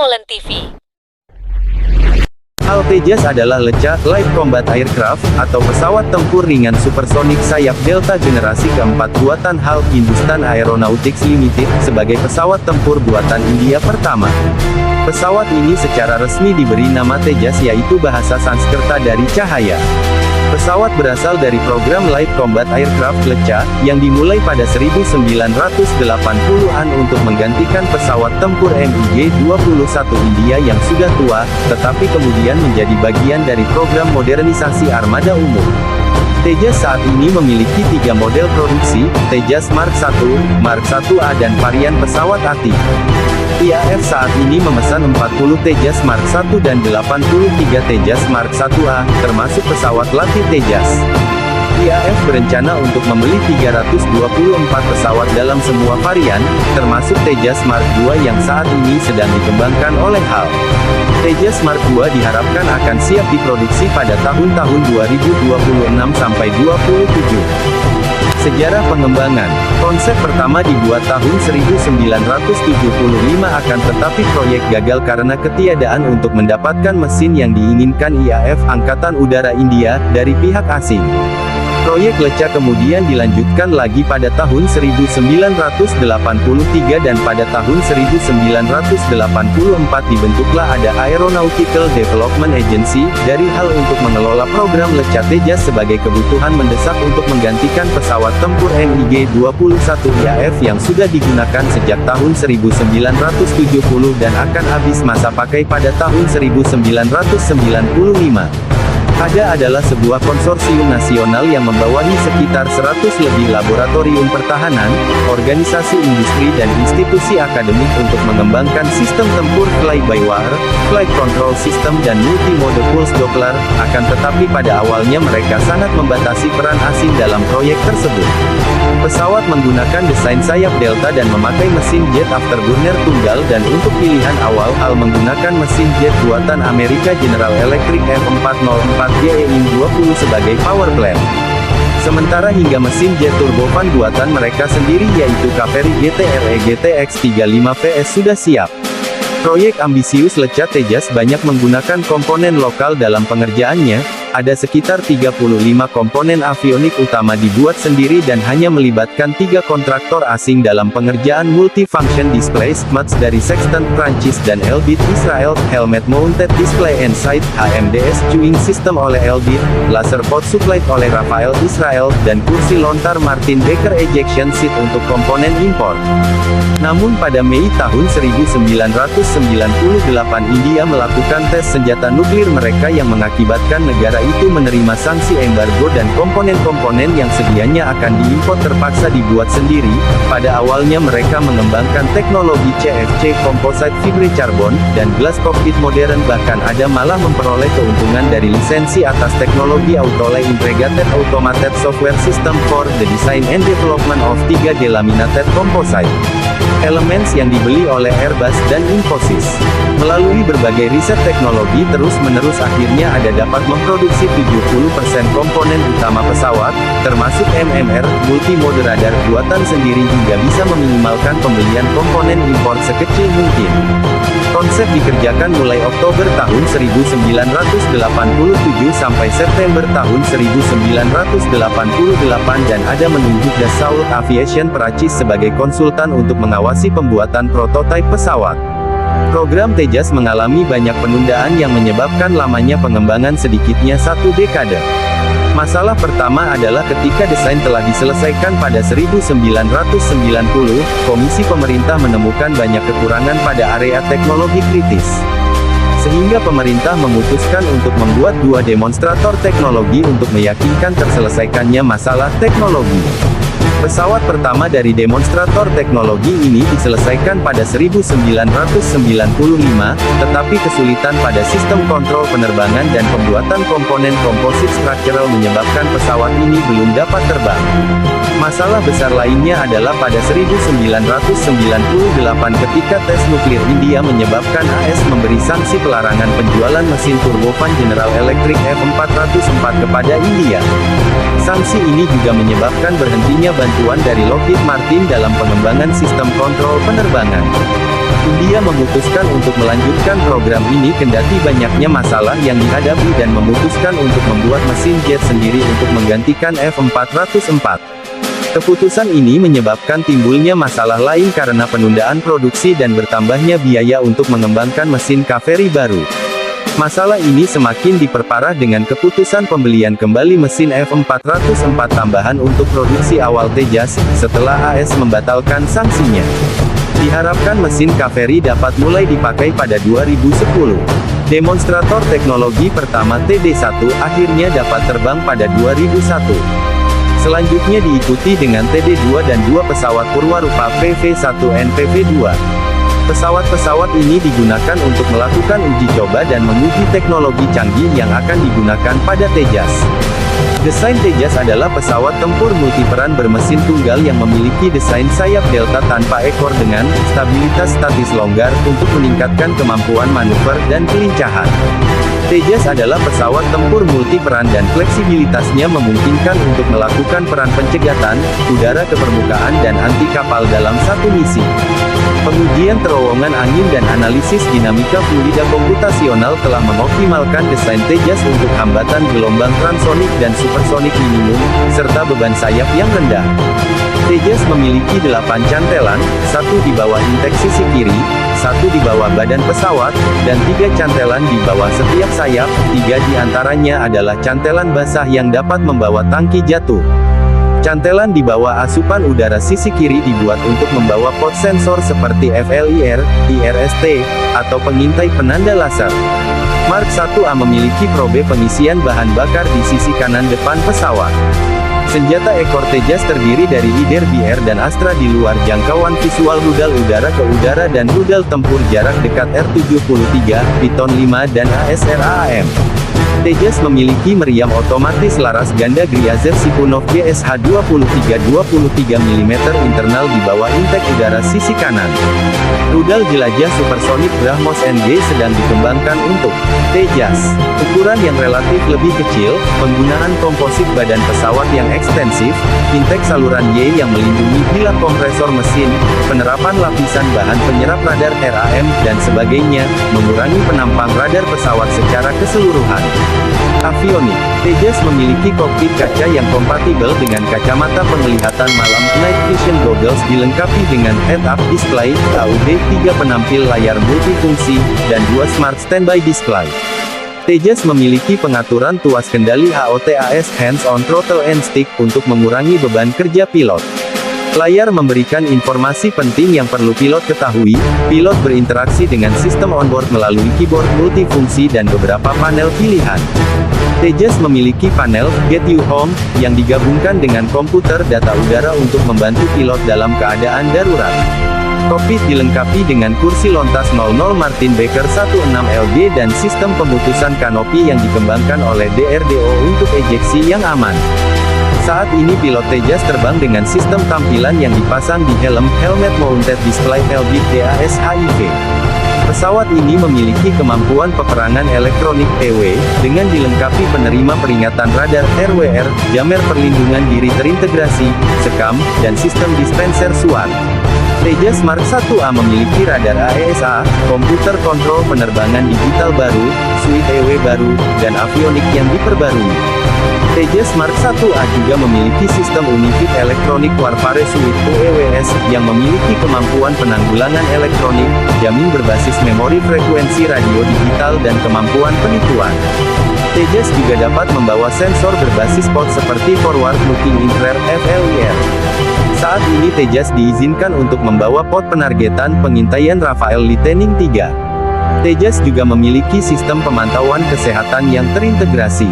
Molen TV. HAL Tejas adalah LECA, Light Combat Aircraft, atau pesawat tempur ringan supersonik sayap Delta generasi keempat buatan HAL Hindustan Aeronautics Limited, sebagai pesawat tempur buatan India pertama. Pesawat ini secara resmi diberi nama Tejas, yaitu bahasa Sanskerta dari cahaya. Pesawat berasal dari program Light Combat Aircraft LECA, yang dimulai pada 1980-an untuk menggantikan pesawat tempur MiG-21 India yang sudah tua, tetapi kemudian menjadi bagian dari program modernisasi armada umum. Tejas saat ini memiliki 3 model produksi, Tejas Mark I, Mark 1A dan varian pesawat ATI. IAF saat ini memesan 40 Tejas Mark I dan 83 Tejas Mark 1A, termasuk pesawat latih Tejas. IAF berencana untuk membeli 324 pesawat dalam semua varian, termasuk Tejas Mark II yang saat ini sedang dikembangkan oleh HAL. Tejas Mark II diharapkan akan siap diproduksi pada tahun-tahun 2026 sampai 27. Sejarah pengembangan. Konsep pertama dibuat tahun 1975 akan tetapi proyek gagal karena ketiadaan untuk mendapatkan mesin yang diinginkan IAF Angkatan Udara India, dari pihak asing. Proyek LECA kemudian dilanjutkan lagi pada tahun 1983 dan pada tahun 1984 dibentuklah ada Aeronautical Development Agency, dari HAL untuk mengelola program LECA Tejas sebagai kebutuhan mendesak untuk menggantikan pesawat tempur MiG-21 IAF yang sudah digunakan sejak tahun 1970 dan akan habis masa pakai pada tahun 1995. ADA adalah sebuah konsorsium nasional yang membawahi sekitar 100 lebih laboratorium pertahanan, organisasi industri dan institusi akademik untuk mengembangkan sistem tempur fly-by-wire, flight control system dan multi-mode pulse Doppler, akan tetapi pada awalnya mereka sangat membatasi peran asing dalam proyek tersebut. Pesawat menggunakan desain sayap Delta dan memakai mesin jet afterburner tunggal dan untuk pilihan awal HAL menggunakan mesin jet buatan Amerika General Electric F404GE-20 sebagai power plant. Sementara hingga mesin jet turbofan buatan mereka sendiri yaitu Kaveri GTRE GTX-35 PS sudah siap. Proyek ambisius LECA Tejas banyak menggunakan komponen lokal dalam pengerjaannya. Ada sekitar 35 komponen avionik utama dibuat sendiri dan hanya melibatkan 3 kontraktor asing dalam pengerjaan multifunction displays, MUDs dari Sextant Prancis dan Elbit Israel, Helmet Mounted Display and Sight, HMDS Cuing System oleh Elbit, Laser Pod Supplied oleh Rafael Israel, dan kursi lontar Martin Baker Ejection Seat untuk komponen impor. Namun pada Mei tahun 1998 India melakukan tes senjata nuklir mereka yang mengakibatkan negara itu menerima sanksi embargo dan komponen-komponen yang sedianya akan diimpor terpaksa dibuat sendiri. Pada awalnya mereka mengembangkan teknologi CFC Composite Fibre Carbon, dan glass cockpit modern bahkan ada malah memperoleh keuntungan dari lisensi atas teknologi Autolay Integrated Automated Software System for the Design and Development of 3D Laminated Composite Elements yang dibeli oleh Airbus dan Infosys. Melalui berbagai riset teknologi terus-menerus akhirnya ada dapat memproduksi 70% komponen utama pesawat, termasuk MMR, multimode radar buatan sendiri hingga bisa meminimalkan pembelian komponen impor sekecil mungkin. Konsep dikerjakan mulai Oktober tahun 1987 sampai September tahun 1988 dan ada menunjuk Dassault Aviation Perancis sebagai konsultan untuk mengawasi pembuatan prototipe pesawat. Program Tejas mengalami banyak penundaan yang menyebabkan lamanya pengembangan sedikitnya 1 dekade. Masalah pertama adalah ketika desain telah diselesaikan pada 1990, Komisi Pemerintah menemukan banyak kekurangan pada area teknologi kritis. Sehingga pemerintah memutuskan untuk membuat 2 demonstrator teknologi untuk meyakinkan terselesaikannya masalah teknologi. Pesawat pertama dari demonstrator teknologi ini diselesaikan pada 1995, tetapi kesulitan pada sistem kontrol penerbangan dan pembuatan komponen komposit structural menyebabkan pesawat ini belum dapat terbang. Masalah besar lainnya adalah pada 1998 ketika tes nuklir India menyebabkan AS memberi sanksi pelarangan penjualan mesin turbofan General Electric F404 kepada India. Sanksi ini juga menyebabkan berhentinya bantuan dari Lockheed Martin dalam pengembangan sistem kontrol penerbangan. India memutuskan untuk melanjutkan program ini kendati banyaknya masalah yang dihadapi dan memutuskan untuk membuat mesin jet sendiri untuk menggantikan F-404. Keputusan ini menyebabkan timbulnya masalah lain karena penundaan produksi dan bertambahnya biaya untuk mengembangkan mesin kaveri baru. Masalah ini semakin diperparah dengan keputusan pembelian kembali mesin F-404 tambahan untuk produksi awal Tejas, setelah AS membatalkan sanksinya. Diharapkan mesin kaveri dapat mulai dipakai pada 2010. Demonstrator teknologi pertama TD1 akhirnya dapat terbang pada 2001. Selanjutnya diikuti dengan TD2 dan 2 pesawat purwarupa PV-1 NPV-2. Pesawat-pesawat ini digunakan untuk melakukan uji coba dan menguji teknologi canggih yang akan digunakan pada Tejas. Desain Tejas adalah pesawat tempur multiperan bermesin tunggal yang memiliki desain sayap delta tanpa ekor dengan stabilitas statis longgar untuk meningkatkan kemampuan manuver dan kelincahan. Tejas adalah pesawat tempur multiperan dan fleksibilitasnya memungkinkan untuk melakukan peran pencegatan, udara ke permukaan dan anti kapal dalam satu misi. Pengujian terowongan angin dan analisis dinamika fluida komputasional telah mengoptimalkan desain Tejas untuk hambatan gelombang transonik dan supersonik minimum, serta beban sayap yang rendah. Tejas memiliki 8 cantelan, 1 di bawah intake sisi kiri, 1 di bawah badan pesawat, dan 3 cantelan di bawah setiap sayap. 3 di antaranya adalah cantelan basah yang dapat membawa tangki jatuh. Cantelan di bawah asupan udara sisi kiri dibuat untuk membawa pot sensor seperti FLIR, IRST, atau pengintai penanda laser. Mark 1A memiliki probe pengisian bahan bakar di sisi kanan depan pesawat. Senjata ekor Tejas terdiri dari IDER-BR dan Astra di luar jangkauan visual rudal udara ke udara dan rudal tempur jarak dekat R-73, Python 5 dan ASRAAM. Tejas memiliki meriam otomatis laras ganda Gryazev Sipunov GSH-23 23 mm internal di bawah intake udara sisi kanan. Rudal jelajah supersonik BrahMos NG sedang dikembangkan untuk Tejas. Ukuran yang relatif lebih kecil, penggunaan komposit badan pesawat yang ekstensif, intake saluran Y yang melindungi bila kompresor mesin, penerapan lapisan bahan penyerap radar RAM, dan sebagainya, mengurangi penampang radar pesawat secara keseluruhan. Avionik. Tejas memiliki kokpit kaca yang kompatibel dengan kacamata penglihatan malam Night Vision Goggles dilengkapi dengan head-up display, AUD, 3 penampil layar multifungsi, dan 2 smart standby display. Tejas memiliki pengaturan tuas kendali HOTAS Hands-on Throttle and Stick untuk mengurangi beban kerja pilot. Layar memberikan informasi penting yang perlu pilot ketahui. Pilot berinteraksi dengan sistem onboard melalui keyboard multifungsi dan beberapa panel pilihan. Tejas memiliki panel Get You Home yang digabungkan dengan komputer data udara untuk membantu pilot dalam keadaan darurat. Kokpit dilengkapi dengan kursi lontas 00 Martin Baker 16LG dan sistem pemutusan kanopi yang dikembangkan oleh DRDO untuk ejeksi yang aman. Saat ini pilot Tejas terbang dengan sistem tampilan yang dipasang di helm, Helmet Mounted Display Helbit DAS HIV. Pesawat ini memiliki kemampuan peperangan elektronik PW, dengan dilengkapi penerima peringatan radar RWR, jammer perlindungan diri terintegrasi, sekam, dan sistem dispenser suara. Tejas Mark 1A memiliki radar AESA, komputer kontrol penerbangan digital baru, suite EW baru, dan avionik yang diperbarui. Tejas Mark 1A juga memiliki sistem Unified Electronic Warfare Suite UEWS, yang memiliki kemampuan penanggulangan elektronik, jamming berbasis memori frekuensi radio digital dan kemampuan penipuan. Tejas juga dapat membawa sensor berbasis pot seperti Forward Looking Infrared FLIR. Saat ini Tejas diizinkan untuk membawa pot penargetan pengintaian Rafael Lightning III. Tejas juga memiliki sistem pemantauan kesehatan yang terintegrasi.